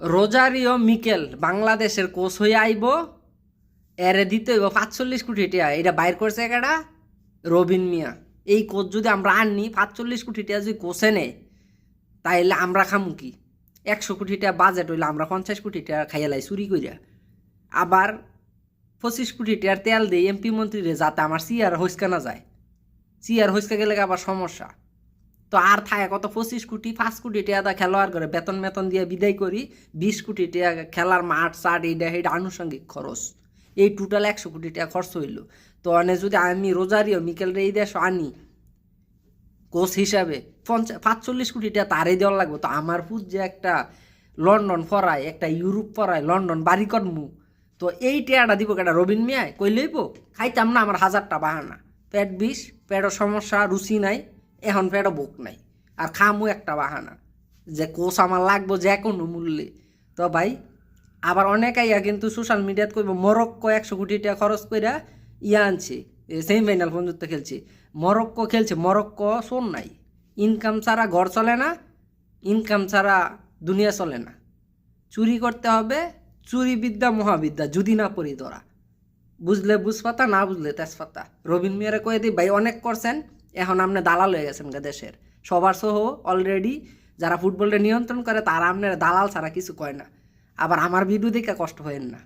Rosario Mikel বাংলাদেশের coach হয়ে আইব, এরে দিতে হইব ৪৫ কোটি টাকা। এটা বাইর করছে কেডা? রবিন মিয়া। এই কোচ যদি আমরা আনি ৪৫ কোটি টাকা যদি কোচে নেয়, তাইলে আমরা খামু কি? ১০০ কোটি টাকা বাজেট হইলে আমরা ৫০ কোটি টাকা খাইয়ালাই চুরি করিয়া। আবার ২৫ কোটি টাকার তেল দেই এমপি মন্ত্রীরে, যাতে আমার চেয়ার হইসকা না যায়। চেয়ার হইসকা গেলে আবার সমস্যা। তো আর থাকে কত? ২৫ কোটি, ৫ কোটি টাকা খেলোয়াড় করে বেতন দিয়ে বিদায় করি। ২০ কোটি টাকা খেলার মাঠ চাট এইটা আনুষঙ্গিক খরচ। এই টোটাল ১০০ কোটি টাকা খরচ হইল। তো অনে যদি আমি রোজারিও মিকেলরে এই দেশ আনি কোচ হিসাবে, ৪৫ কোটি টাকা তারই দেওয়ার লাগবে। তো আমার পুত যে একটা লন্ডন পড়ায়, একটা ইউরোপ পড়ায়, লন্ডন বাড়ি করমু, তো এই টেয়াটা দিব কেটা? রবিন মিয়ায় কইলেইব? খাইতাম না, আমার ১০০০টা বাহানা। পেট বিষ, পেটের সমস্যা, রুচি নাই, এখন পেটও বুক নাই, আর খামু একটা বাহানা যে কোচ আমার লাগবো যে কোনো মূল্যে। তো ভাই আবার অনেকাইয়া কিন্তু সোশ্যাল মিডিয়াত কইব মরক্কো ১০০ কোটি টাকা খরচ কইরা আনছে, সেমিফাইনাল পর্যন্ত খেলছে। মরক্কো খেলছে, মরক্কো শোন নাই। ইনকাম ছাড়া ঘর চলে না, ইনকাম ছাড়া দুনিয়া চলে না। চুরি করতে হবে, চুরি বিদ্যা মহাবিদ্যা, যদি না পড়ি ধরা। বুঝলে বুঝপাতা, না বুঝলে তেজপাতা। রবিন মিয়ারে কয়ে দিই ভাই অনেক করছেন, এখন আপনি দালাল হয়ে গেছেন দেশের সবার সহ। অলরেডি যারা ফুটবলটা নিয়ন্ত্রণ করে তারা আপনার দালাল ছাড়া কিছু কয় না। আবার আমার ভিডিও দেখে কষ্ট হয়েন না।